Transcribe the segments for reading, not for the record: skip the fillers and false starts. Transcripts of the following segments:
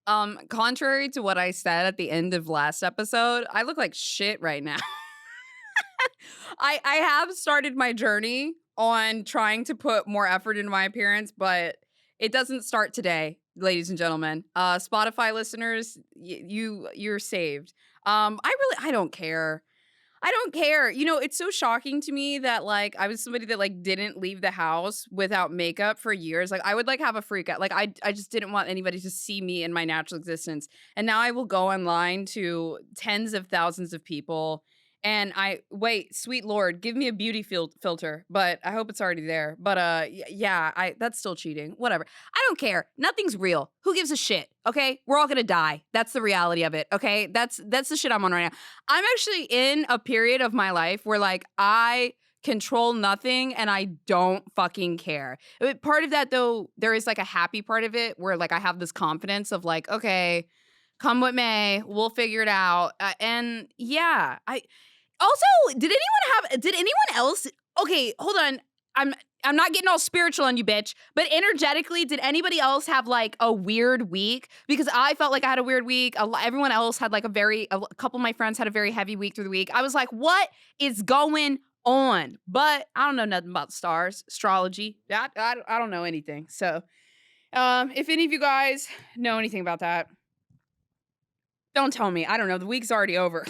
Contrary to what I said at the end of last episode, I look like shit right now. I have started my journey on trying to put more effort into my appearance, but it doesn't start today, ladies and gentlemen. Spotify listeners, you're saved. I don't care. I don't care. You know, it's so shocking to me that like I was somebody that like didn't leave the house without makeup for years. Like I would like have a freak out. Like I just didn't want anybody to see me in my natural existence. And now I will go online to tens of thousands of people and I wait, sweet lord, give me a beauty filter, but I hope it's already there. But yeah, I that's still cheating. Whatever. I don't care. Nothing's real. Who gives a shit? Okay? We're all going to die. That's the reality of it, okay? That's the shit I'm on right now. I'm actually in a period of my life where like I control nothing and I don't fucking care. Part of that though, there is like a happy part of it where like I have this confidence of like, okay, come what may, we'll figure it out. And yeah, I also did anyone else okay, hold on. I'm not getting all spiritual on you, bitch, but energetically, did anybody else have like a weird week? Because I felt like I had a weird week. Everyone else had like a couple of my friends had a very heavy week through the week. I was like, what is going on? But I don't know nothing about stars, astrology. I don't know anything. So if any of you guys know anything about that, don't tell me. I don't know. The week's already over.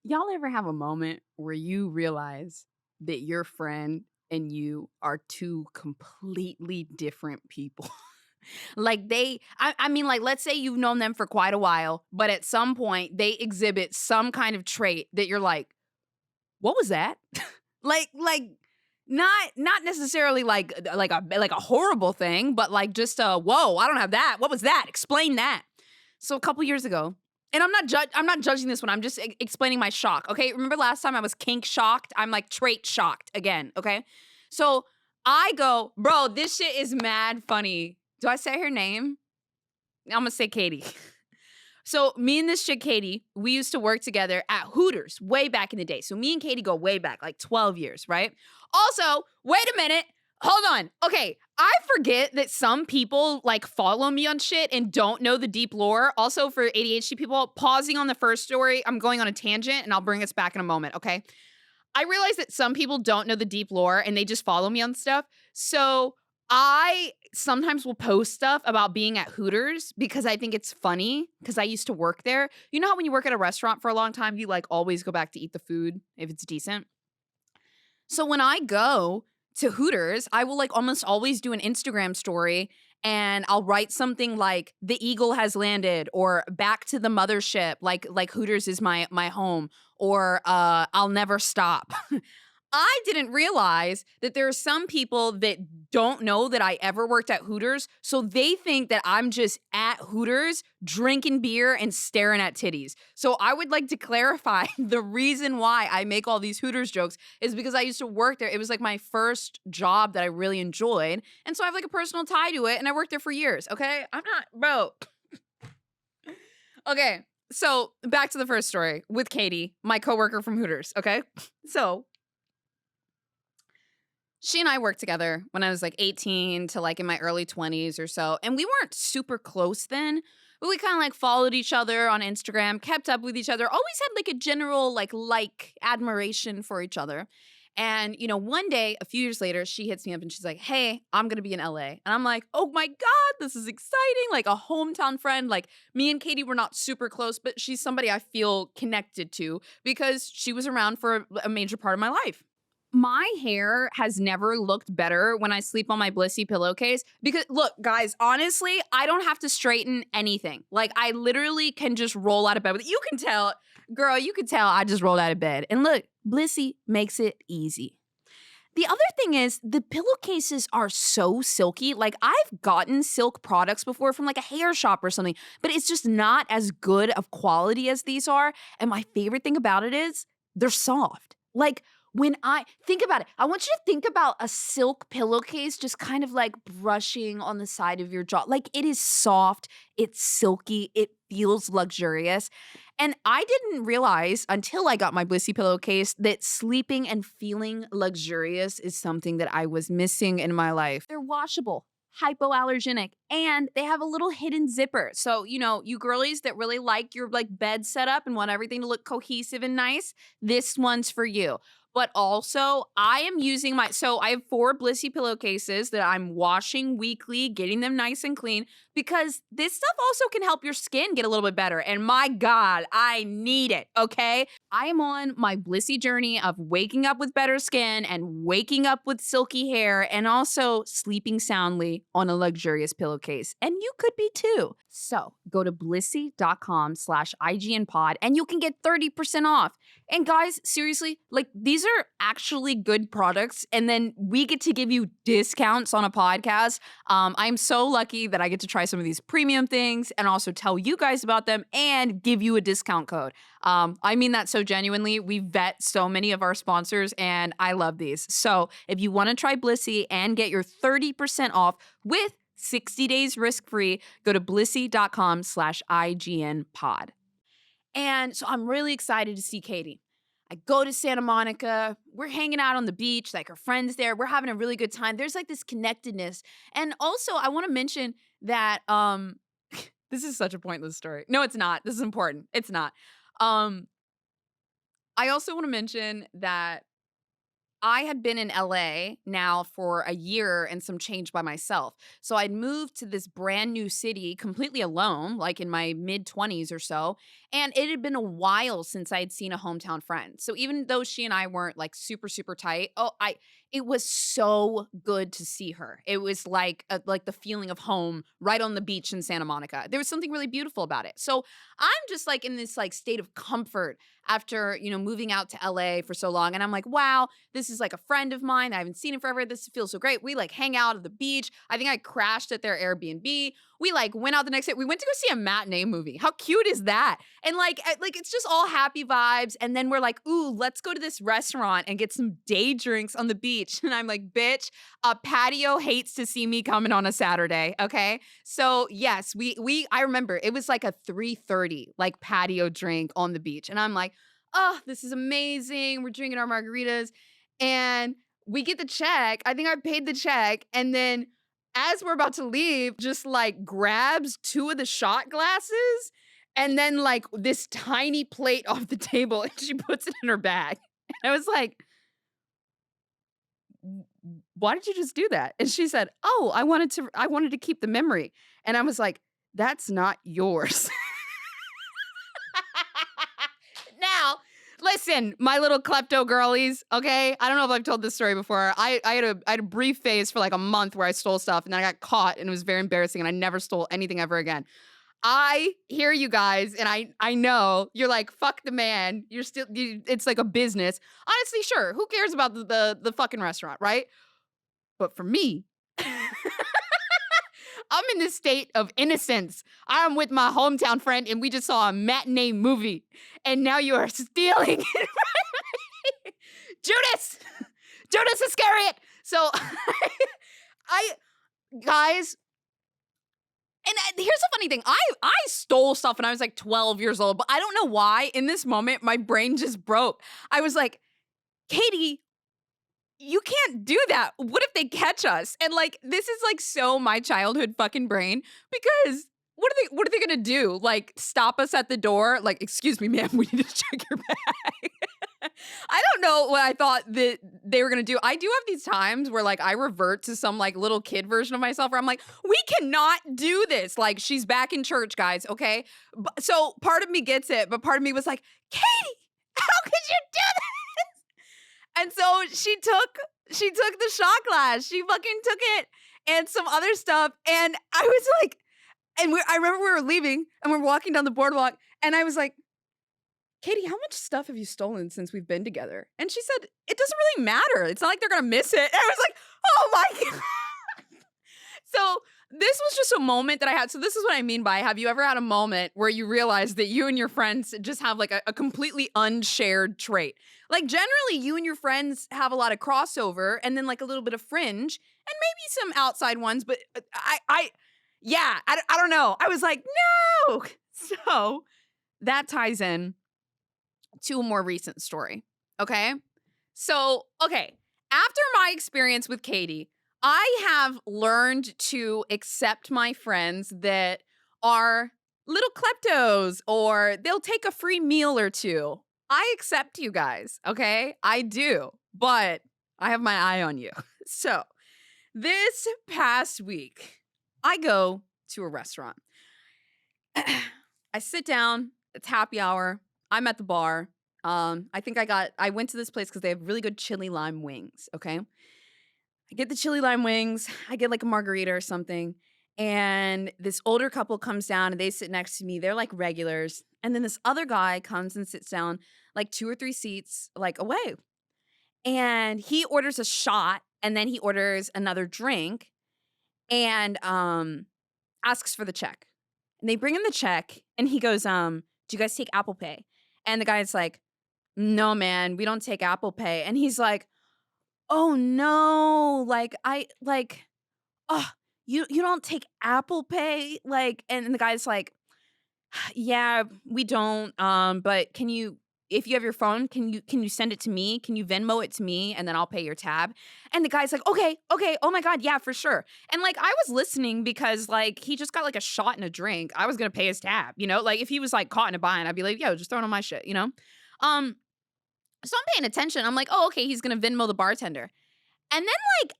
Y'all ever have a moment where you realize that your friend and you are two completely different people? Like I mean, like, let's say you've known them for quite a while, but at some point they exhibit some kind of trait that you're like, what was that? like not necessarily like a horrible thing, but like just whoa, I don't have that. What was that? Explain that. So a couple years ago, and I'm not judging this one. I'm just explaining my shock. Okay, remember last time I was kink shocked? I'm like trait shocked again. Okay, so I go, bro, this shit is mad funny. Do I say her name? I'm gonna say Katie. So me and this chick Katie, we used to work together at Hooters way back in the day. So me and Katie go way back, like 12 years, right? Also, wait a minute. Hold on. Okay, I forget that some people like follow me on shit and don't know the deep lore. Also, for ADHD people, pausing on the first story, I'm going on a tangent and I'll bring us back in a moment, okay? I realize that some people don't know the deep lore and they just follow me on stuff. So I sometimes will post stuff about being at Hooters because I think it's funny because I used to work there. You know how when you work at a restaurant for a long time, you like always go back to eat the food if it's decent? So when I go to Hooters, I will like almost always do an Instagram story and I'll write something like the eagle has landed or back to the mothership, like Hooters is my home, or I'll never stop. I didn't realize that there are some people that don't know that I ever worked at Hooters, so they think that I'm just at Hooters drinking beer and staring at titties. So I would like to clarify the reason why I make all these Hooters jokes is because I used to work there. It was like my first job that I really enjoyed, and so I have like a personal tie to it, and I worked there for years, okay? I'm not, bro. Okay, so back to the first story with Katie, my coworker from Hooters, okay? So she and I worked together when I was like 18 to like in my early 20s or so. And we weren't super close then, but we kind of like followed each other on Instagram, kept up with each other, always had like a general like admiration for each other. And, you know, one day, a few years later, she hits me up and she's like, hey, I'm going to be in LA. And I'm like, oh my God, this is exciting. Like a hometown friend. Like me and Katie were not super close, but she's somebody I feel connected to because she was around for a major part of my life. My hair has never looked better when I sleep on my Blissy pillowcase because look, guys, honestly, I don't have to straighten anything. Like I literally can just roll out of bed with it. You can tell, girl, you can tell I just rolled out of bed. And look, Blissy makes it easy. The other thing is the pillowcases are so silky. Like I've gotten silk products before from like a hair shop or something, but it's just not as good of quality as these are. And my favorite thing about it is they're soft. Like when I think about it, I want you to think about a silk pillowcase just kind of like brushing on the side of your jaw. Like it is soft, it's silky, it feels luxurious. And I didn't realize until I got my Blissy pillowcase that sleeping and feeling luxurious is something that I was missing in my life. They're washable. hypoallergenic, and they have a little hidden zipper. So, you girlies that really like your like bed setup and want everything to look cohesive and nice, this one's for you. But also, I am using so I have 4 Blissy pillowcases that I'm washing weekly, getting them nice and clean, because this stuff also can help your skin get a little bit better. And my God, I need it, okay? I am on my Blissy journey of waking up with better skin and waking up with silky hair and also sleeping soundly on a luxurious pillowcase. And you could be too. So go to blissy.com/IGNpod and you can get 30% off. And guys, seriously, like these are actually good products. And then we get to give you discounts on a podcast. I'm so lucky that I get to try some of these premium things and also tell you guys about them and give you a discount code. I mean that so genuinely. We vet so many of our sponsors and I love these. So if you want to try Blissy and get your 30% off with 60 days risk-free, go to blissy.com/IGNpod. And so I'm really excited to see Katie. I go to Santa Monica. We're hanging out on the beach, like her friends there. We're having a really good time. There's like this connectedness. And also, I want to mention that this is such a pointless story. No, it's not. This is important. It's not. I also want to mention that I had been in LA now for a year and some change by myself. So I'd moved to this brand new city completely alone, like in my mid 20s or so. And it had been a while since I'd seen a hometown friend. So even though she and I weren't like super, super tight, it was so good to see her. It was like the feeling of home right on the beach in Santa Monica. There was something really beautiful about it. So I'm just like in this like state of comfort after, moving out to LA for so long. And I'm like, wow, this is like a friend of mine. I haven't seen him forever. This feels so great. We like hang out at the beach. I think I crashed at their Airbnb. We like went out the next day. We went to go see a matinee movie. How cute is that? And like it's just all happy vibes. And then we're like, ooh, let's go to this restaurant and get some day drinks on the beach. And I'm like, bitch, a patio hates to see me coming on a Saturday. Okay. So yes, I remember it was like a 3:30 like patio drink on the beach. And I'm like, oh, this is amazing. We're drinking our margaritas. And we get the check. I think I paid the check. And then as we're about to leave, just like grabs 2 of the shot glasses and then like this tiny plate off the table and she puts it in her bag. And I was like, why did you just do that? And she said, oh, I wanted to keep the memory. And I was like, that's not yours. Now, listen, my little klepto girlies, okay? I don't know if I've told this story before. I had a brief phase for like a month where I stole stuff and then I got caught and it was very embarrassing and I never stole anything ever again. I hear you guys and I know you're like, fuck the man. It's like a business. Honestly, sure. Who cares about the fucking restaurant, right? But for me, I'm in this state of innocence. I'm with my hometown friend and we just saw a matinee movie. And now you are stealing it from me. Judas Iscariot. So guys, and here's the funny thing. I stole stuff when I was like 12 years old, but I don't know why in this moment my brain just broke. I was like, Katie, you can't do that. What if they catch us? And like, this is like so my childhood fucking brain because what are they gonna do? Like stop us at the door? Like, excuse me, ma'am, we need to check your bag. I don't know what I thought that they were gonna do. I do have these times where like I revert to some like little kid version of myself where I'm like, we cannot do this. Like she's back in church, guys. Okay. So part of me gets it, but part of me was like, Katie, how could you do this? And so she took the shot glass. She fucking took it and some other stuff. And I was like, I remember we were leaving and we're walking down the boardwalk and I was like, Katie, how much stuff have you stolen since we've been together? And she said, it doesn't really matter. It's not like they're going to miss it. And I was like, oh my God. So this was just a moment that I had. So this is what I mean by, have you ever had a moment where you realize that you and your friends just have like a completely unshared trait? Like generally you and your friends have a lot of crossover and then like a little bit of fringe and maybe some outside ones. But I don't know. I was like, no. So that ties in to a more recent story. Okay. So, after my experience with Katie, I have learned to accept my friends that are little kleptos or they'll take a free meal or two. I accept you guys, okay? I do, but I have my eye on you. So, this past week, I go to a restaurant. I sit down, it's happy hour. I'm at the bar. I went to this place because they have really good chili lime wings, okay? I get the chili lime wings. I get like a margarita or something. And this older couple comes down and they sit next to me. They're like regulars. And then this other guy comes and sits down like 2 or 3 seats like away. And he orders a shot and then he orders another drink and asks for the check. And they bring him the check and he goes, "Do you guys take Apple Pay?" And the guy's like, "No, man, we don't take Apple Pay." And he's like, "Oh no, like I like oh, you don't take Apple Pay?" Like, and the guy's like, "Yeah, we don't. But can you if you have your phone, can you send it to me? Can you Venmo it to me and then I'll pay your tab?" And the guy's like, "Okay, okay. Oh my God, yeah, for sure." And like I was listening because like he just got like a shot and a drink. I was gonna pay his tab, you know? Like if he was like caught in a bind, I'd be like, "Yo, just throw it on my shit," you know? Um, so I'm paying attention. I'm like, "Oh, okay, he's gonna Venmo the bartender." And then like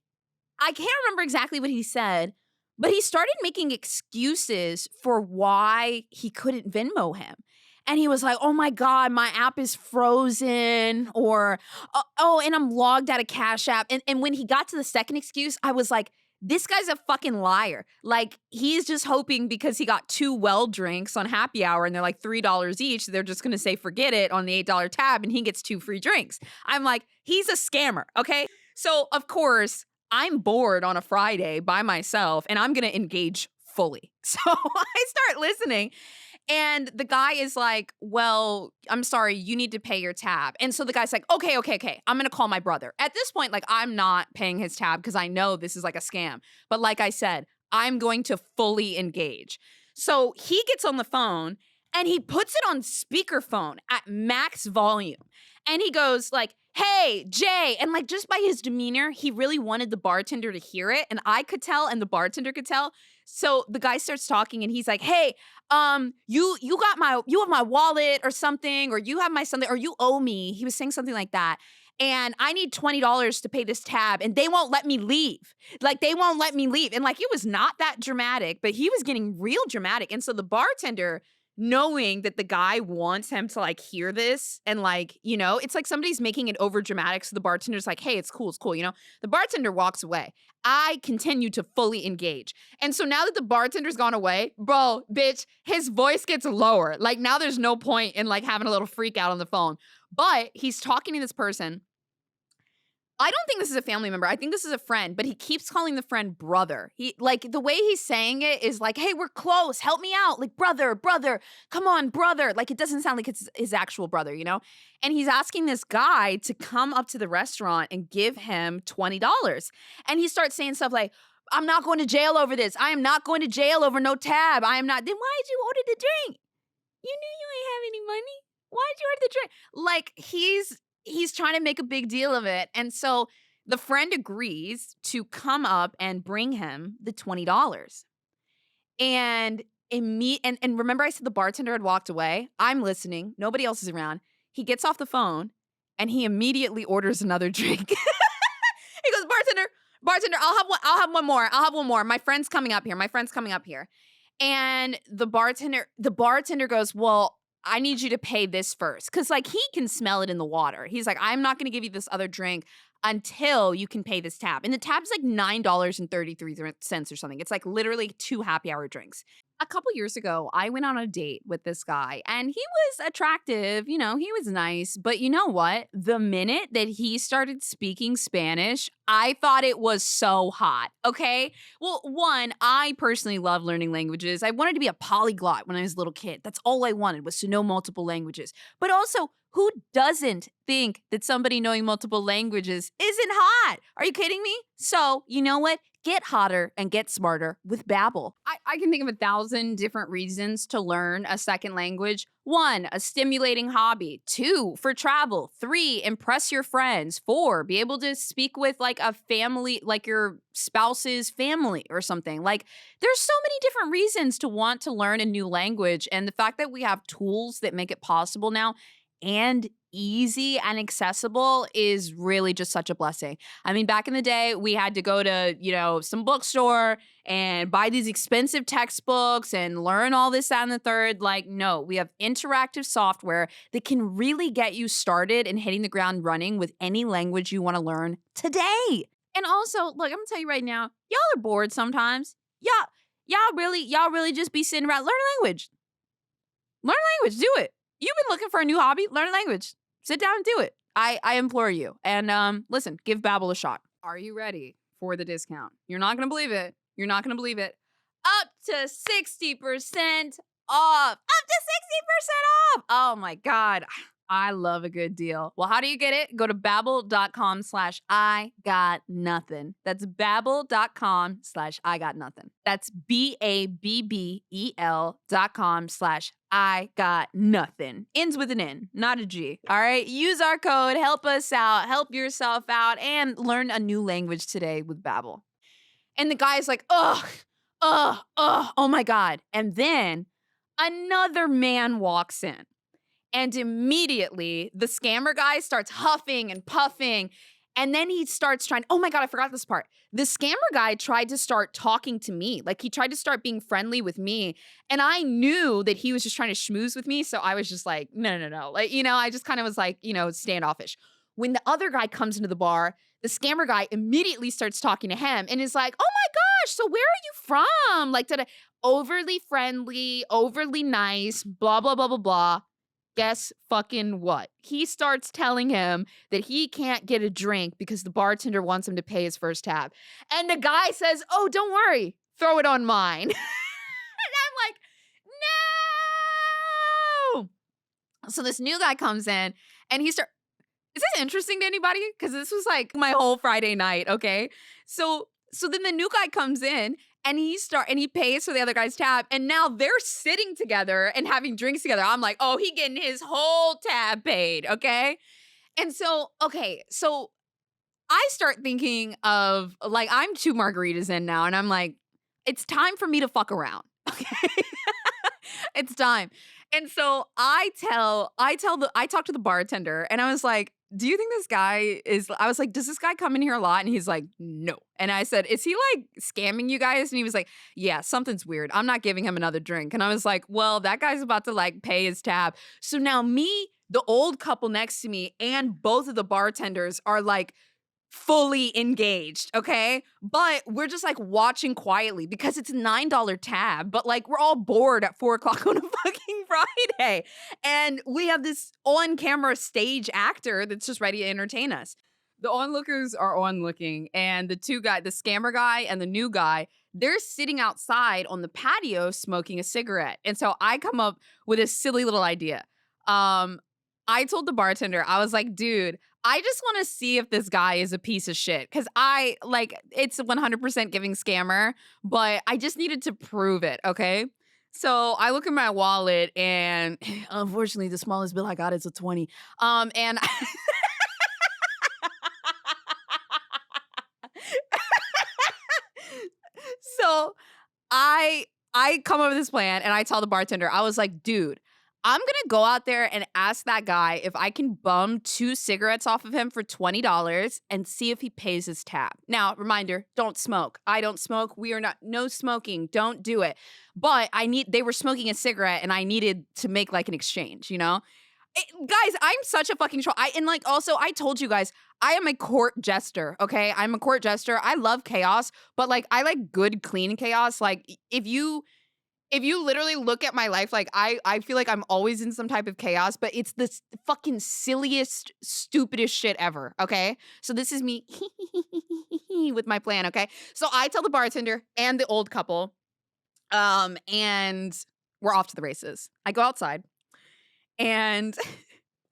I can't remember exactly what he said, but he started making excuses for why he couldn't Venmo him. And he was like, "Oh my God, my app is frozen," or oh, and I'm logged out of Cash App. And when he got to the second excuse, I was like, this guy's a fucking liar. Like, he's just hoping because he got 2 well drinks on happy hour and they're like $3 each, they're just gonna say forget it on the $8 tab and he gets 2 free drinks. I'm like, he's a scammer, okay? So, of course, I'm bored on a Friday by myself and I'm going to engage fully. So I start listening and the guy is like, "Well, I'm sorry, you need to pay your tab." And so the guy's like, "Okay, okay, okay. I'm going to call my brother." At this point, like I'm not paying his tab because I know this is like a scam. But like I said, I'm going to fully engage. So he gets on the phone and he puts it on speakerphone at max volume. And he goes like, "Hey, Jay." And like just by his demeanor, he really wanted the bartender to hear it. And I could tell and the bartender could tell. So the guy starts talking and he's like, "Hey, you have my wallet or something, or you have my something, or you owe me." He was saying something like that. "And I need $20 to pay this tab, and they won't let me leave. Like, they won't let me leave." And like it was not that dramatic, but he was getting real dramatic. And so the bartender, knowing that the guy wants him to like hear this and like, you know, it's like somebody's making it over dramatic. So the bartender's like, "Hey, it's cool, you know." The bartender walks away. I continue to fully engage. And so now that the bartender's gone away, bro, bitch, his voice gets lower. Like now there's no point in like having a little freak out on the phone. But he's talking to this person. I don't think this is a family member. I think this is a friend, but he keeps calling the friend brother. He like the way he's saying it is like, "Hey, we're close. Help me out. Like, brother, brother. Come on, brother." Like it doesn't sound like it's his actual brother, you know? And he's asking this guy to come up to the restaurant and give him $20. And he starts saying stuff like, "I'm not going to jail over this. I am not going to jail over no tab. I am not." Then why did you order the drink? You knew you ain't have any money. Why'd you order the drink? Like he's trying to make a big deal of it. And so the friend agrees to come up and bring him the $20. And and remember I said the bartender had walked away? I'm listening. Nobody else is around. He gets off the phone and he immediately orders another drink. He goes, "Bartender, I'll have one more. I'll have one more. My friend's coming up here. My friend's coming up here." And the bartender goes, "Well, I need you to pay this first." Cause like he can smell it in the water. He's like, "I'm not gonna give you this other drink until you can pay this tab." And the tab's like $9.33 or something. It's like literally 2 happy hour drinks. A couple years ago, I went on a date with this guy and he was attractive, you know, he was nice. But you know what? The minute that he started speaking Spanish, I thought it was so hot. Okay. Well, one, I personally love learning languages. I wanted to be a polyglot when I was a little kid. That's all I wanted was to know multiple languages. But also, who doesn't think that somebody knowing multiple languages isn't hot? Are you kidding me? So, you know what? Get hotter and get smarter with Babbel. I can think of 1,000 different reasons to learn a second language. 1, a stimulating hobby. 2, for travel. 3, impress your friends. 4, be able to speak with like a family, like your spouse's family or something. Like there's so many different reasons to want to learn a new language. And the fact that we have tools that make it possible now and easy and accessible is really just such a blessing. I mean, back in the day, we had to go to, some bookstore and buy these expensive textbooks and learn all this, that, and the third. Like, no, we have interactive software that can really get you started and hitting the ground running with any language you want to learn today. And also, look, I'm gonna tell you right now, y'all are bored sometimes. Y'all really just be sitting around. Learn a language. Learn a language. Do it. You've been looking for a new hobby. Learn a language. Sit down and do it. I implore you. And listen, give Babbel a shot. Are you ready for the discount? You're not gonna believe it. You're not gonna believe it. Up to 60% off. Up to 60% off. Oh my God. I love a good deal. Well, how do you get it? Go to babbel.com/I got nothing. That's babbel.com/I got nothing. That's BABBEL.com/I got nothing. Ends with an N, not a G. All right. Use our code. Help us out. Help yourself out and learn a new language today with Babbel. And the guy's like, oh my God. And then another man walks in. And immediately, the scammer guy starts huffing and puffing. And then he starts trying, oh my God, I forgot this part. The scammer guy tried to start talking to me. Like, he tried to start being friendly with me. And I knew that he was just trying to schmooze with me. So I was just like, no. Like, I just kind of was like, standoffish. When the other guy comes into the bar, the scammer guy immediately starts talking to him and is like, oh my gosh, so where are you from? Like, overly friendly, overly nice, blah, blah, blah, blah, blah. Guess fucking what? He starts telling him that he can't get a drink because the bartender wants him to pay his first tab. And the guy says, oh, don't worry. Throw it on mine. And I'm like, no. So this new guy comes in and is this interesting to anybody? Because this was like my whole Friday night, okay? So then the new guy comes in and he pays for the other guy's tab, and now they're sitting together and having drinks together. I'm like, oh, he getting his whole tab paid, okay? And so I start thinking of, like, I'm 2 margaritas in now, and I'm like, it's time for me to fuck around, okay? It's time. And so I talk to the bartender, and I was like, do you think this guy I was like, does this guy come in here a lot? And he's like, no. And I said, is he like scamming you guys? And he was like, yeah, something's weird. I'm not giving him another drink. And I was like, well, that guy's about to like pay his tab. So now me, the old couple next to me, and both of the bartenders are like fully engaged, okay? But we're just like watching quietly because it's a $9 tab, but like we're all bored at 4:00 on a fucking Friday. And we have this on-camera stage actor that's just ready to entertain us. The onlookers are onlooking, and the scammer guy and the new guy, they're sitting outside on the patio smoking a cigarette. And so I come up with a silly little idea. I told the bartender, I was like, dude, I just want to see if this guy is a piece of shit. Because it's 100% giving scammer, but I just needed to prove it, okay? So I look in my wallet, and unfortunately, the smallest bill I got is a 20. And so I come up with this plan, and I tell the bartender, I was like, dude, I'm going to go out there and ask that guy if I can bum 2 cigarettes off of him for $20 and see if he pays his tab. Now, reminder, don't smoke. I don't smoke. No smoking. Don't do it. But they were smoking a cigarette, and I needed to make like an exchange, guys, I'm such a fucking troll. I told you guys, I am a court jester, okay? I'm a court jester. I love chaos, but like I like good, clean chaos. Like if you literally look at my life, like I feel like I'm always in some type of chaos, but it's the fucking silliest, stupidest shit ever, okay? So this is me with my plan, okay? So I tell the bartender and the old couple, and we're off to the races. I go outside, and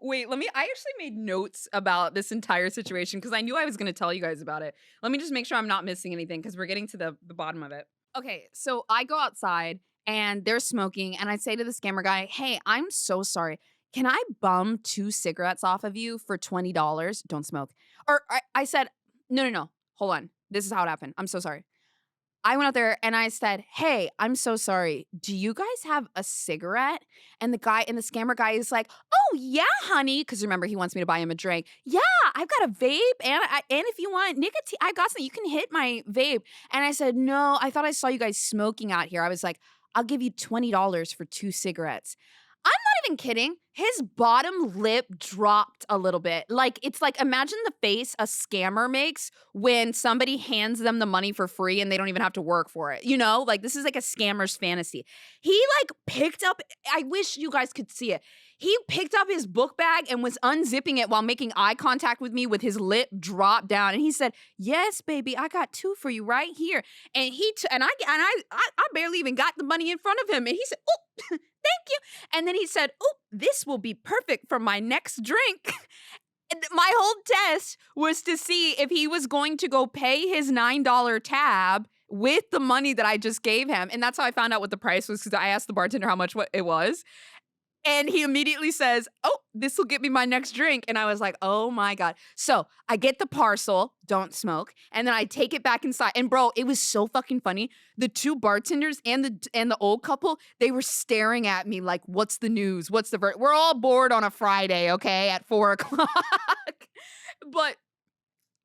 Wait, I actually made notes about this entire situation because I knew I was gonna tell you guys about it. Let me just make sure I'm not missing anything because we're getting to the bottom of it. Okay, so I go outside and they're smoking, and I say to the scammer guy, "Hey, I'm so sorry. Can I bum 2 cigarettes off of you for $20? Don't smoke." Or I said, "No, no, no. Hold on. This is how it happened. I'm so sorry." I went out there and I said, "Hey, I'm so sorry. Do you guys have a cigarette?" And the scammer guy is like, "Oh, yeah, honey." Because remember, he wants me to buy him a drink. "Yeah, I've got a vape and if you want nicotine, I got some. You can hit my vape." And I said, "No, I thought I saw you guys smoking out here." I was like, "I'll give you $20 for 2 cigarettes." I'm not even kidding. His bottom lip dropped a little bit. Like, it's like, imagine the face a scammer makes when somebody hands them the money for free and they don't even have to work for it. You know, like this is like a scammer's fantasy. He like picked up, I wish you guys could see it. He picked up his book bag and was unzipping it while making eye contact with me with his lip dropped down. And he said, "Yes, baby, I got 2 for you right here." And I barely even got the money in front of him. And he said, "Oh, thank you." And then he said, "Oh, this will be perfect for my next drink." And my whole test was to see if he was going to go pay his $9 tab with the money that I just gave him. And that's how I found out what the price was because I asked the bartender how much what it was. And he immediately says, "Oh, this will get me my next drink." And I was like, "Oh my God." So I get the parcel, don't smoke, and then I take it back inside. And bro, it was so fucking funny. The 2 bartenders and the old couple, they were staring at me like, "What's the news? What's the we're all bored on a Friday, okay, at 4 o'clock." But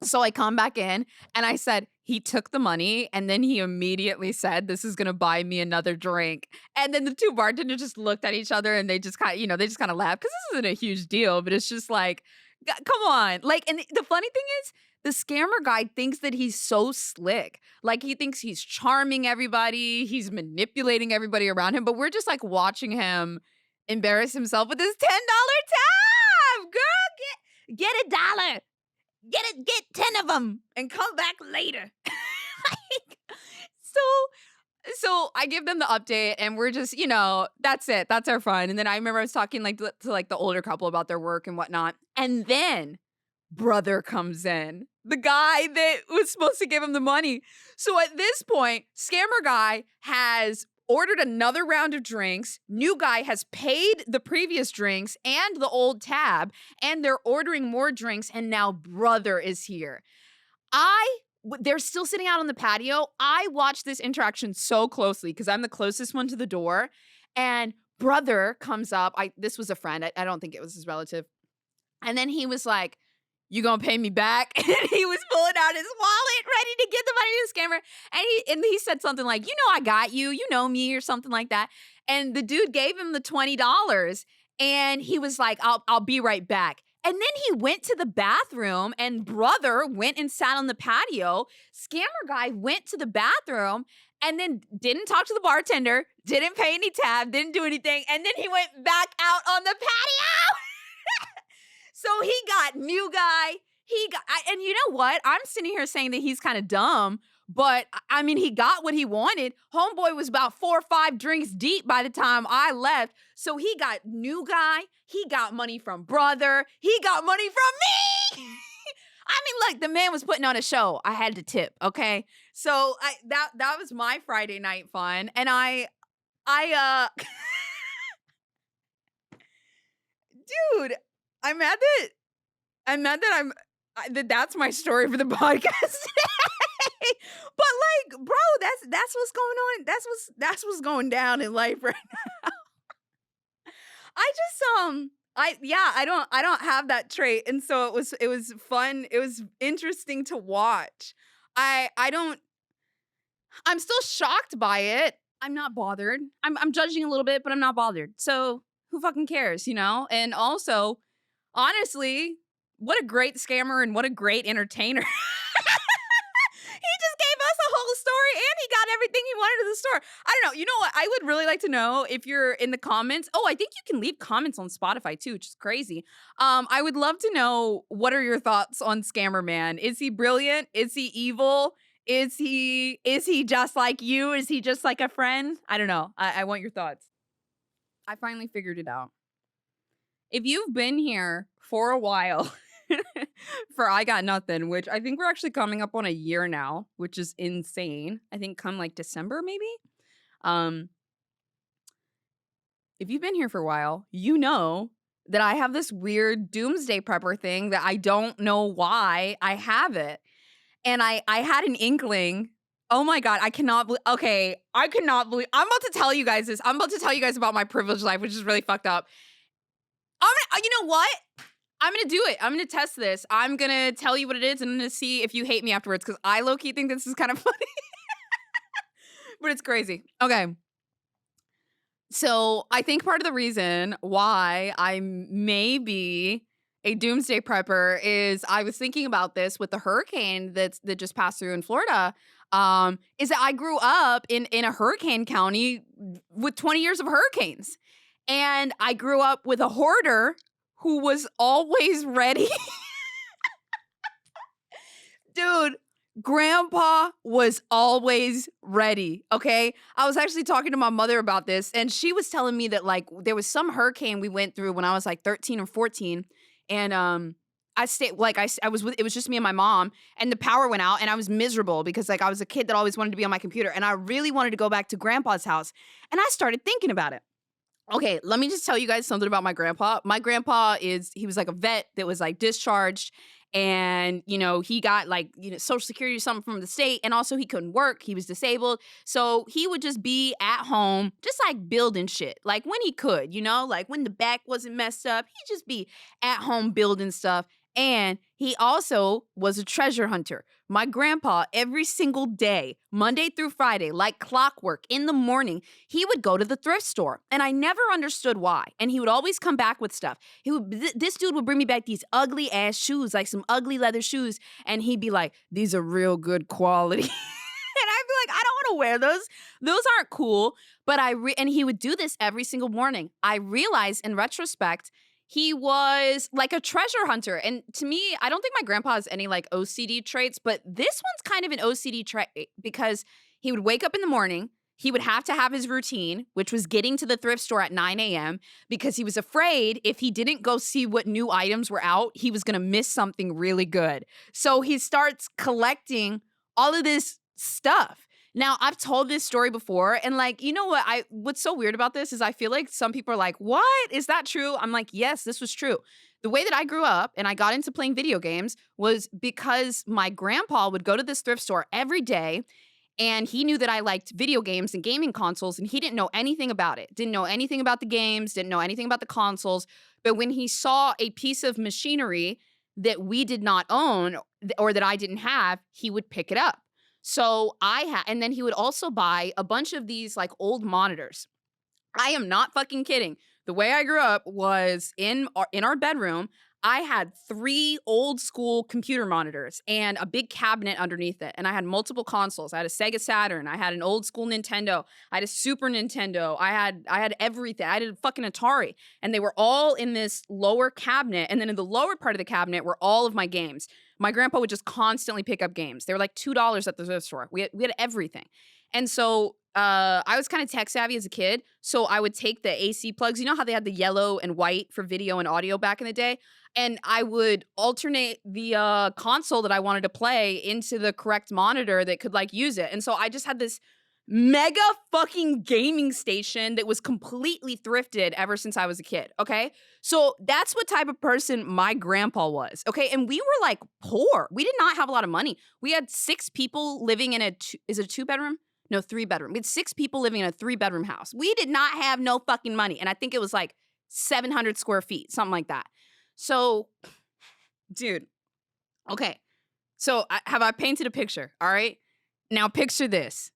so I come back in and I said, "He took the money," and then he immediately said, "This is gonna buy me another drink." And then the 2 bartenders just looked at each other and they just kind of, they just kind of laughed because this isn't a huge deal, but it's just like, come on. Like, and the funny thing is, the scammer guy thinks that he's so slick. Like, he thinks he's charming everybody, he's manipulating everybody around him, but we're just like watching him embarrass himself with his $10 tab. Girl, get a dollar. Get 10 of them and come back later. Like, so I give them the update and we're just, that's it. That's our fun. And then I remember I was talking like to like the older couple about their work and whatnot. And then brother comes in, the guy that was supposed to give him the money. So at this point, scammer guy has ordered another round of drinks. New guy has paid the previous drinks and the old tab, and they're ordering more drinks. And now brother is here. They're still sitting out on the patio. I watched this interaction so closely because I'm the closest one to the door. And brother comes up. This was a friend. I don't think it was his relative. And then he was like, "You gonna pay me back?" And he was pulling out his wallet, ready to give the money to the scammer. And he said something like, "I got you. You know me," or something like that. And the dude gave him the $20. And he was like, I'll be right back. And then he went to the bathroom and brother went and sat on the patio. Scammer guy went to the bathroom and then didn't talk to the bartender, didn't pay any tab, didn't do anything. And then he went back out on the patio. So he got new guy. And you know what? I'm sitting here saying that he's kind of dumb, but I mean, he got what he wanted. Homeboy was about 4 or 5 drinks deep by the time I left. So he got new guy. He got money from brother. He got money from me. I mean, look, the man was putting on a show. I had to tip, okay? So that was my Friday night fun. And I dude, I'm mad that that's my story for the podcast today. But like, bro, that's what's going on. That's what's going down in life right now. I just I don't have that trait, and so it was fun. It was interesting to watch. I don't I'm still shocked by it. I'm not bothered. I'm judging a little bit, but I'm not bothered. So who fucking cares, And also, honestly, what a great scammer and what a great entertainer. He just gave us a whole story and he got everything he wanted of the store. I don't know. You know what? I would really like to know if you're in the comments. Oh, I think you can leave comments on Spotify too, which is crazy. I would love to know, what are your thoughts on Scammer Man? Is he brilliant? Is he evil? Is he just like you? Is he just like a friend? I don't know. I want your thoughts. I finally figured it out. if you've been here for a while for I Got Nothing, which I think we're actually coming up on a year now, which is insane. I think come like December maybe. Um, if you've been here for a while, you know that I have this weird doomsday prepper thing that I don't know why I have it. And I had an inkling. Oh my God, I cannot believe. Okay, I cannot believe. I'm about to tell you guys this. I'm about to tell you guys about my privileged life, which is really fucked up. You know what? I'm gonna do it. I'm gonna test this. I'm gonna tell you what it is, and I'm gonna see if you hate me afterwards, because I low-key think this is kind of funny. But it's crazy. Okay. So I think part of the reason why I may be a doomsday prepper is I was thinking about this with the hurricane that just passed through in Florida. Is that I grew up in a hurricane county with 20 years of hurricanes. And I grew up with a hoarder who was always ready. Dude, grandpa was always ready, okay? I was actually talking to my mother about this, and she was telling me that, like, there was some hurricane we went through when I was, like, 13 or 14, and, I stayed like, I was with it was just me and my mom, and the power went out, and I was miserable because, like, I was a kid that always wanted to be on my computer, and I really wanted to go back to grandpa's house, and I started thinking about it. Okay, let me just tell you guys something about my grandpa. My grandpa he was like a vet that was like discharged, and he got like social security or something from the state, and also he couldn't work. He was disabled. So he would just be at home just like building shit. Like when he could, like when the back wasn't messed up, he'd just be at home building stuff. And he also was a treasure hunter. My grandpa, every single day, Monday through Friday, like clockwork in the morning, he would go to the thrift store. And I never understood why. And he would always come back with stuff. This dude would bring me back these ugly ass shoes, like some ugly leather shoes. And he'd be like, these are real good quality. And I'd be like, I don't want to wear those. Those aren't cool. But and he would do this every single morning. I realized in retrospect, he was like a treasure hunter. And to me, I don't think my grandpa has any like OCD traits, but this one's kind of an OCD trait because he would wake up in the morning. He would have to have his routine, which was getting to the thrift store at 9 a.m. because he was afraid if he didn't go see what new items were out, he was going to miss something really good. So he starts collecting all of this stuff. Now, I've told this story before, and like, you know what? What's so weird about this is I feel like some people are like, what? Is that true? I'm like, yes, this was true. The way that I grew up and I got into playing video games was because my grandpa would go to this thrift store every day, and he knew that I liked video games and gaming consoles, and he didn't know anything about it. Didn't know anything about the games, didn't know anything about the consoles. But when he saw a piece of machinery that we did not own or that I didn't have, he would pick it up. So and then he would also buy a bunch of these like old monitors. I am not fucking kidding. The way I grew up was in our bedroom. I had 3 old school computer monitors and a big cabinet underneath it. And I had multiple consoles. I had a Sega Saturn. I had an old school Nintendo. I had a Super Nintendo. I had everything. I had a fucking Atari. And they were all in this lower cabinet. And then in the lower part of the cabinet were all of my games. My grandpa would just constantly pick up games. They were like $2 at the thrift store. We had everything. And so I was kind of tech savvy as a kid. So I would take the AC plugs. You know how they had the yellow and white for video and audio back in the day? And I would alternate the console that I wanted to play into the correct monitor that could like use it. And so I just had this mega fucking gaming station that was completely thrifted ever since I was a kid, okay? So that's what type of person my grandpa was, okay? And we were like poor. We did not have a lot of money. We had 6 people living in is it a 2-bedroom? No, 3-bedroom. We had 6 people living in a 3-bedroom house. We did not have no fucking money. And I think it was like 700 square feet, something like that. So, dude, okay. So have I painted a picture, all right? Now picture this.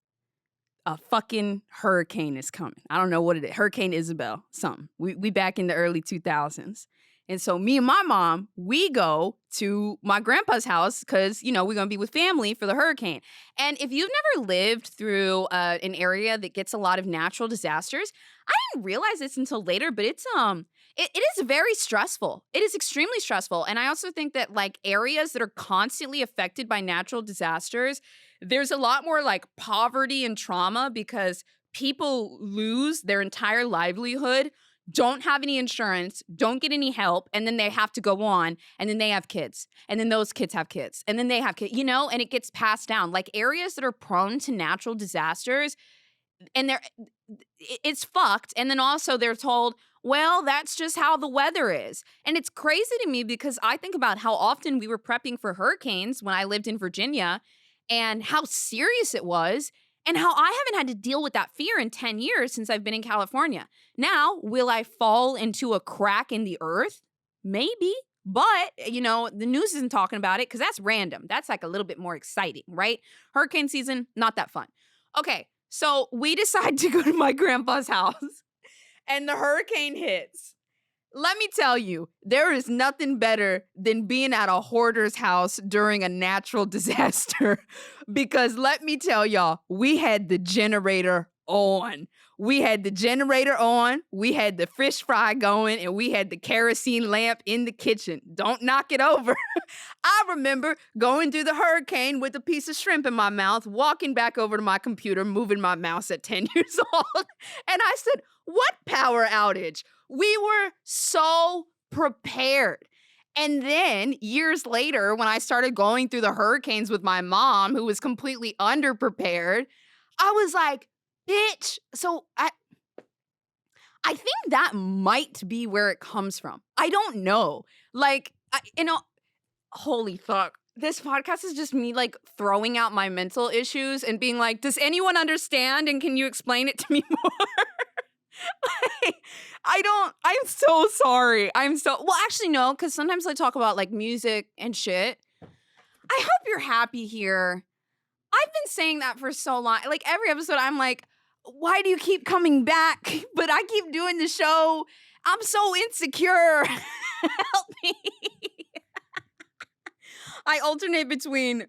A fucking hurricane is coming. I don't know what it is. Hurricane Isabel, something. We back in the early 2000s. And so me and my mom, we go to my grandpa's house because, we're going to be with family for the hurricane. And if you've never lived through an area that gets a lot of natural disasters, I didn't realize this until later, but it is very stressful. It is extremely stressful. And I also think that like areas that are constantly affected by natural disasters, there's a lot more like poverty and trauma because people lose their entire livelihood don't have any insurance, don't get any help, and then they have to go on, and then they have kids, and then those kids have kids, and then they have kids, and it gets passed down. Like areas that are prone to natural disasters, and it's fucked. And then also they're told, well, that's just how the weather is. And it's crazy to me because I think about how often we were prepping for hurricanes when I lived in Virginia and how serious it was and how I haven't had to deal with that fear in 10 years since I've been in California. Now, will I fall into a crack in the earth? Maybe. But, the news isn't talking about it because that's random. That's like a little bit more exciting, right? Hurricane season, not that fun. Okay, so we decide to go to my grandpa's house and the hurricane hits. Let me tell you, there is nothing better than being at a hoarder's house during a natural disaster because let me tell y'all, we had the generator on. We had the generator on, we had the fish fry going, and we had the kerosene lamp in the kitchen. Don't knock it over. I remember going through the hurricane with a piece of shrimp in my mouth, walking back over to my computer, moving my mouse at 10 years old. And I said, what power outage? We were so prepared. And then years later, when I started going through the hurricanes with my mom, who was completely underprepared, I was like, bitch. So I think that might be where it comes from. I don't know. Like, holy fuck. This podcast is just me like throwing out my mental issues and being like, does anyone understand? And can you explain it to me more? Like, I'm so sorry. Well, actually, no, because sometimes I talk about like music and shit. I hope you're happy here. I've been saying that for so long. Like every episode, I'm like, why do you keep coming back? But I keep doing the show. I'm so insecure. Help me. I alternate between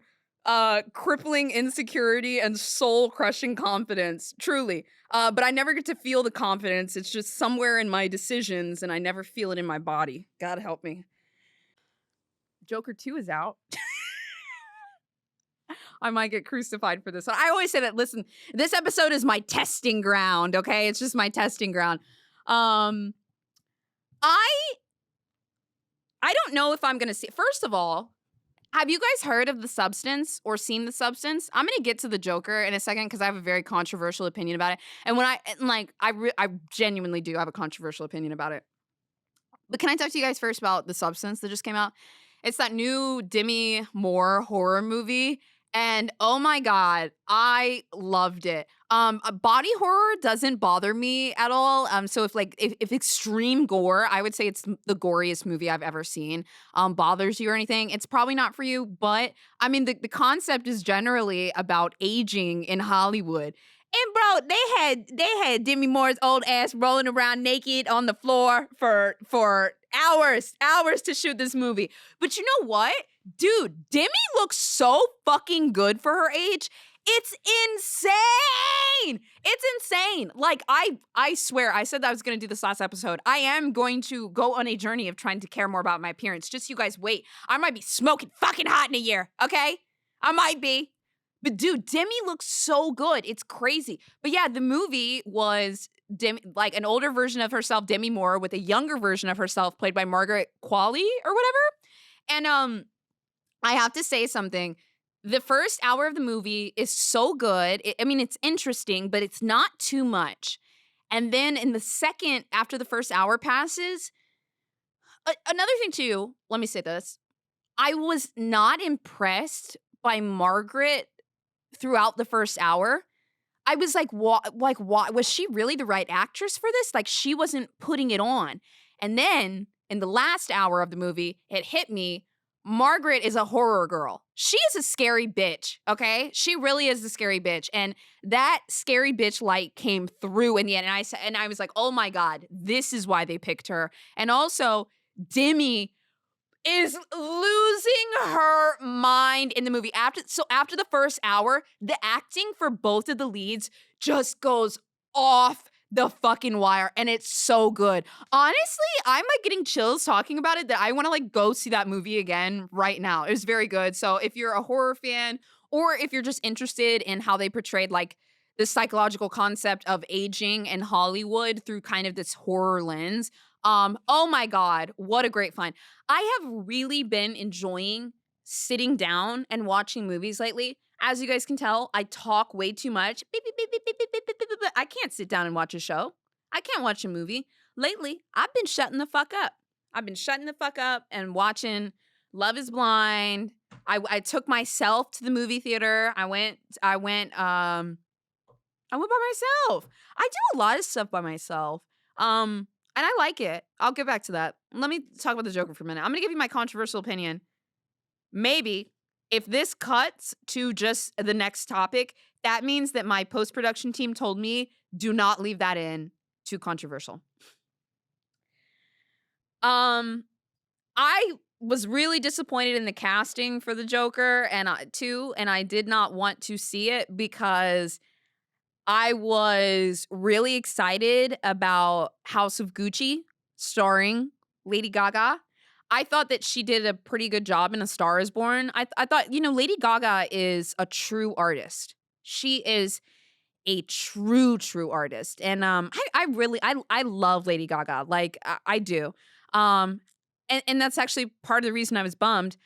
crippling insecurity and soul-crushing confidence, truly. But I never get to feel the confidence. It's just somewhere in my decisions, and I never feel it in my body. God help me. Joker 2 is out. I might get crucified for this. I always say that, listen, this episode is my testing ground, okay? It's just my testing ground. I don't know if I'm going to see... First of all, have you guys heard of The Substance or seen The Substance? I'm going to get to the Joker in a second because I have a very controversial opinion about it. And I genuinely do have a controversial opinion about it. But can I talk to you guys first about The Substance that just came out? It's that new Demi Moore horror movie. And oh my God, I loved it. Body horror doesn't bother me at all. So if extreme gore, I would say it's the goriest movie I've ever seen, bothers you or anything, it's probably not for you. But I mean, the concept is generally about aging in Hollywood. And bro, they had Demi Moore's old ass rolling around naked on the floor for hours to shoot this movie. But you know what? Dude, Demi looks so fucking good for her age. It's insane. It's insane. Like, I swear, I said that I was going to do this last episode. I am going to go on a journey of trying to care more about my appearance. Just you guys wait. I might be smoking fucking hot in a year, okay? I might be. But dude, Demi looks so good. It's crazy. But yeah, the movie was like an older version of herself, Demi Moore, with a younger version of herself played by Margaret Qualley or whatever. And I have to say something. The first hour of the movie is so good. It's interesting, but it's not too much. And then in the second, after the first hour passes, another thing too, let me say this. I was not impressed by Margaret throughout the first hour. I was like, what? Was she really the right actress for this? Like, she wasn't putting it on. And then in the last hour of the movie, it hit me. Margaret is a horror girl. She is a scary bitch, okay? She really is a scary bitch. And that scary bitch light came through in the end. And I was like, oh my God, this is why they picked her. And also, Demi is losing her mind in the movie. After the first hour, the acting for both of the leads just goes off the fucking wire, and it's so good. Honestly, I'm like getting chills talking about it that I want to like go see that movie again right now. It was very good. So if you're a horror fan or if you're just interested in how they portrayed like the psychological concept of aging in Hollywood through kind of this horror lens. Oh my god, what a great find. I have really been enjoying sitting down and watching movies lately. As you guys can tell, I talk way too much. Beep, beep, beep, beep, beep, beep, beep, beep, beep, beep. I can't sit down and watch a show. I can't watch a movie. Lately, I've been shutting the fuck up. I've been shutting the fuck up and watching Love is Blind. I took myself to the movie theater. I went by myself. I do a lot of stuff by myself. And I like it. I'll get back to that. Let me talk about the Joker for a minute. I'm gonna give you my controversial opinion. Maybe if this cuts to just the next topic, that means that my post-production team told me do not leave that in. Too controversial. I was really disappointed in the casting for the Joker and I did not want to see it because I was really excited about House of Gucci starring Lady Gaga. I thought that she did a pretty good job in A Star Is Born. I thought, Lady Gaga is a true artist. She is a true artist. And I really I love Lady Gaga. Like I do. Um and that's actually part of the reason I was bummed.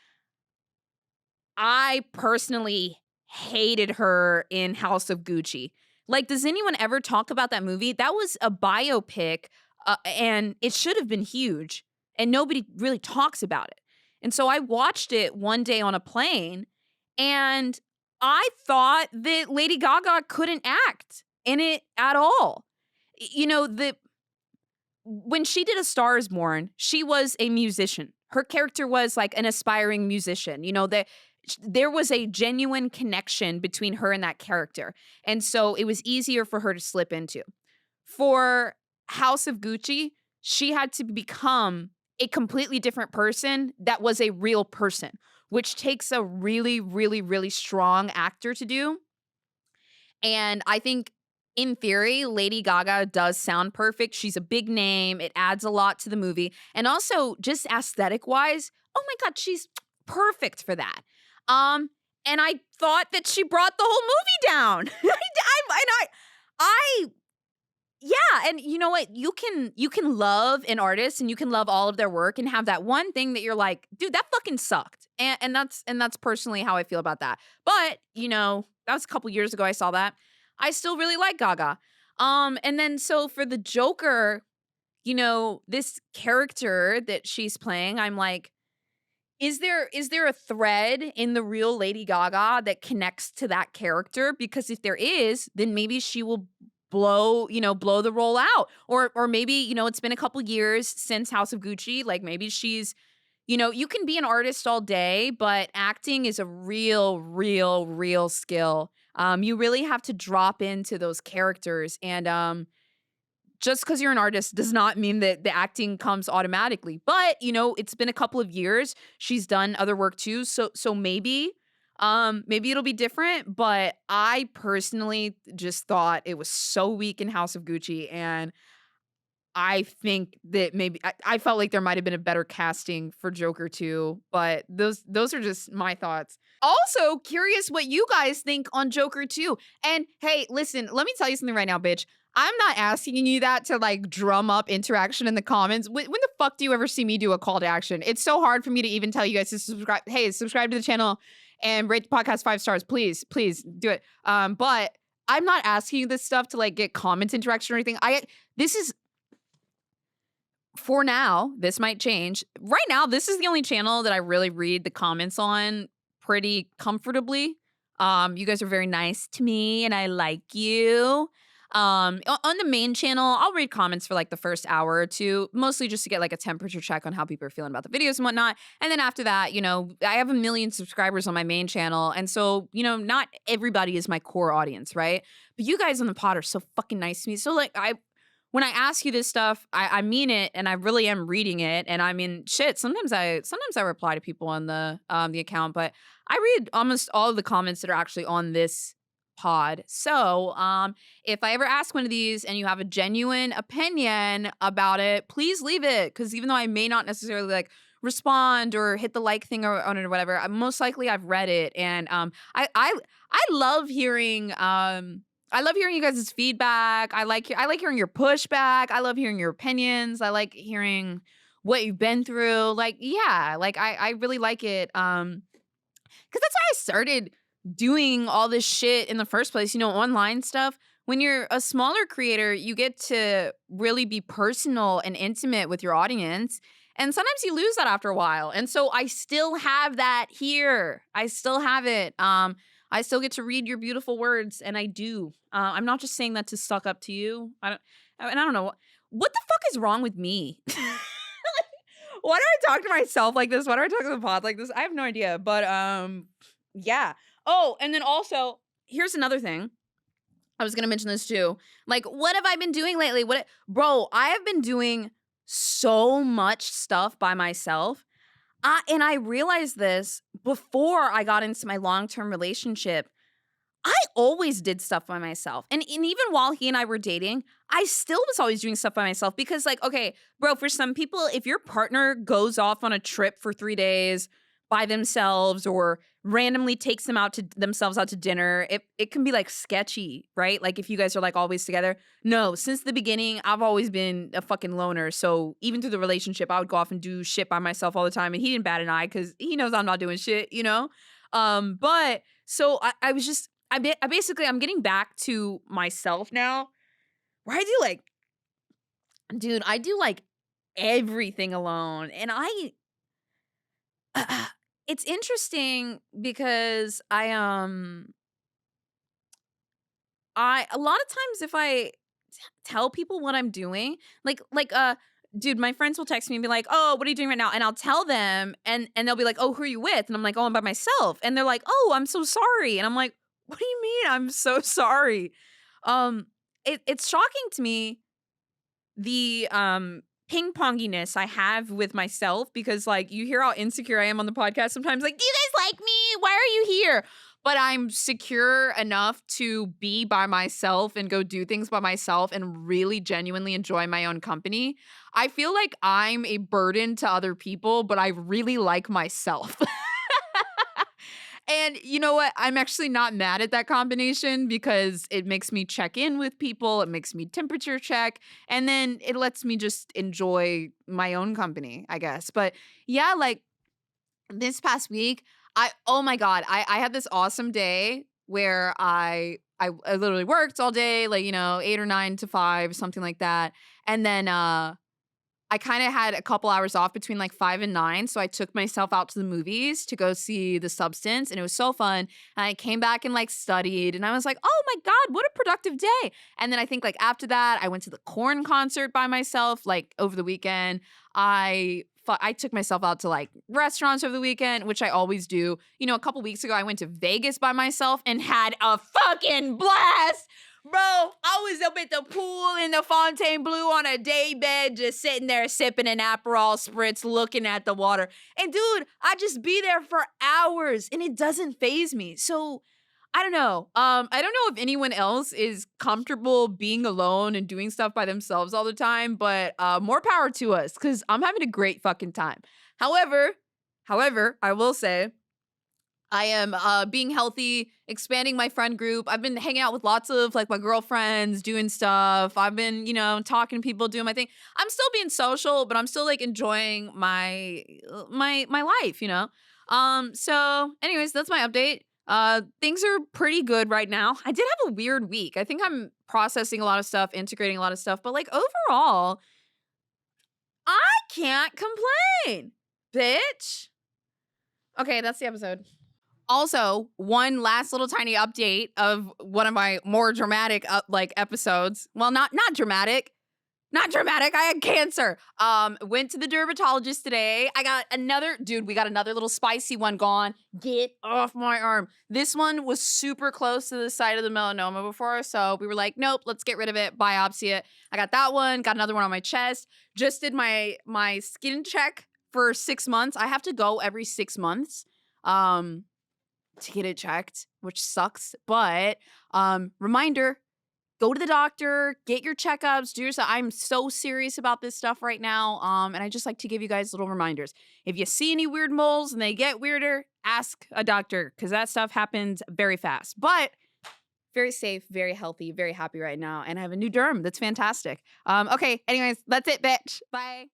I personally hated her in House of Gucci. Like, does anyone ever talk about that movie? That was a biopic, and it should have been huge, and nobody really talks about it. And so I watched it one day on a plane, and I thought that Lady Gaga couldn't act in it at all. The when she did A Star Is Born, she was a musician. Her character was like an aspiring musician. There was a genuine connection between her and that character. And so it was easier for her to slip into. For House of Gucci, she had to become a completely different person that was a real person, which takes a really, really, really strong actor to do. And I think in theory, Lady Gaga does sound perfect. She's a big name. It adds a lot to the movie. And also, just aesthetic wise, oh my God, she's perfect for that. And I thought that she brought the whole movie down. I yeah, and you know what? You can love an artist and you can love all of their work and have that one thing that you're like, dude, that fucking sucked. And that's personally how I feel about that. But, that was a couple years ago I saw that. I still really like Gaga. And then so for the Joker, this character that she's playing, I'm like, is there a thread in the real Lady Gaga that connects to that character? Because if there is, then maybe she will blow the role out. Or maybe, it's been a couple years since House of Gucci. Like maybe she's, you can be an artist all day, but acting is a real skill. You really have to drop into those characters. And just because you're an artist does not mean that the acting comes automatically. But, it's been a couple of years. She's done other work too. So maybe it'll be different. But I personally just thought it was so weak in House of Gucci. And I think that maybe I felt like there might have been a better casting for Joker 2, but those are just my thoughts. Also, curious what you guys think on Joker 2. And hey, listen, let me tell you something right now, bitch. I'm not asking you that to like drum up interaction in the comments. When the fuck do you ever see me do a call to action? It's so hard for me to even tell you guys to subscribe. Hey, subscribe to the channel and rate the podcast 5 stars. Please do it. But I'm not asking you this stuff to like get comments interaction or anything. This is for now, this might change. Right now, this is the only channel that I really read the comments on pretty comfortably. You guys are very nice to me and I like you. On the main channel, I'll read comments for like the first hour or two, mostly just to get like a temperature check on how people are feeling about the videos and whatnot. And then after that, I have 1 million subscribers on my main channel. And so, not everybody is my core audience, right? But you guys on the pod are so fucking nice to me. So like when I ask you this stuff, I mean it, and I really am reading it. And I mean, shit. Sometimes I reply to people on the account, but I read almost all of the comments that are actually on this pod. So, if I ever ask one of these and you have a genuine opinion about it, please leave it. Because even though I may not necessarily like respond or hit the like thing on it or whatever, most likely I've read it, and I love hearing I love hearing you guys' feedback. I like hearing your pushback. I love hearing your opinions. I like hearing what you've been through. Like, yeah, like I really like it. Because that's why I started doing all this shit in the first place, online stuff. When you're a smaller creator, you get to really be personal and intimate with your audience. And sometimes you lose that after a while. And so I still have that here. I still have it. I still get to read your beautiful words, and I do. I'm not just saying that to suck up to you. I don't know what the fuck is wrong with me. Why do I talk to myself like this? Why do I talk to the pod like this? I have no idea. But yeah. Oh, and then also, here's another thing. I was gonna mention this too. Like, what have I been doing lately? Bro, I have been doing so much stuff by myself. And I realized this before I got into my long-term relationship. I always did stuff by myself. And even while he and I were dating, I still was always doing stuff by myself because, like, okay, bro, for some people, if your partner goes off on a trip for 3 days by themselves or randomly takes themselves out to dinner, it can be like sketchy, right? Like if you guys are like always together. No, since the beginning, I've always been a fucking loner. So even through the relationship, I would go off and do shit by myself all the time. And he didn't bat an eye because he knows I'm not doing shit, But so I was just I'm getting back to myself now where I do like everything alone. And it's interesting because a lot of times if I tell people what I'm doing, dude, my friends will text me and be like, "Oh, what are you doing right now?" And I'll tell them and they'll be like, "Oh, who are you with?" And I'm like, "Oh, I'm by myself." And they're like, "Oh, I'm so sorry." And I'm like, "What do you mean I'm so sorry?" Um it's shocking to me the ping ponginess I have with myself because like you hear how insecure I am on the podcast sometimes, like, do you guys like me? Why are you here? But I'm secure enough to be by myself and go do things by myself and really genuinely enjoy my own company. I feel like I'm a burden to other people, but I really like myself. And you know what? I'm actually not mad at that combination because it makes me check in with people. It makes me temperature check. And then it lets me just enjoy my own company, I guess. But yeah, like this past week, oh my God, I had this awesome day where I literally worked all day, like, 8 or 9 to 5, something like that. And then I kind of had a couple hours off between like 5 and 9. So I took myself out to the movies to go see The Substance. And it was so fun. And I came back and like studied. And I was like, oh my God, what a productive day. And then I think like after that, I went to the Korn concert by myself, like over the weekend. I took myself out to like restaurants over the weekend, which I always do. A couple weeks ago, I went to Vegas by myself and had a fucking blast. Bro, I was up at the pool in the Fontainebleau on a day bed, just sitting there sipping an Aperol spritz, looking at the water. And dude, I just be there for hours and it doesn't faze me. So I don't know. I don't know if anyone else is comfortable being alone and doing stuff by themselves all the time, but more power to us because I'm having a great fucking time. However, I will say I am being healthy, expanding my friend group. I've been hanging out with lots of like my girlfriends, doing stuff. I've been, talking to people, doing my thing. I'm still being social, but I'm still like enjoying my life. So anyways, that's my update. Things are pretty good right now. I did have a weird week. I think I'm processing a lot of stuff, integrating a lot of stuff, but like overall, I can't complain, bitch. Okay, that's the episode. Also, one last little tiny update of one of my more dramatic episodes. Well, not dramatic. Not dramatic. I had cancer. Went to the dermatologist today. We got another little spicy one gone. Get off my arm. This one was super close to the site of the melanoma before, so we were like, nope, let's get rid of it, biopsy it. I got that one, got another one on my chest. Just did my skin check for 6 months. I have to go every 6 months. To get it checked, which sucks. But reminder, go to the doctor, get your checkups, do yourself. I'm so serious about this stuff right now. And I just like to give you guys little reminders. If you see any weird moles and they get weirder, ask a doctor because that stuff happens very fast. But very safe, very healthy, very happy right now, and I have a new derm that's fantastic. Okay, anyways, that's it, bitch. Bye.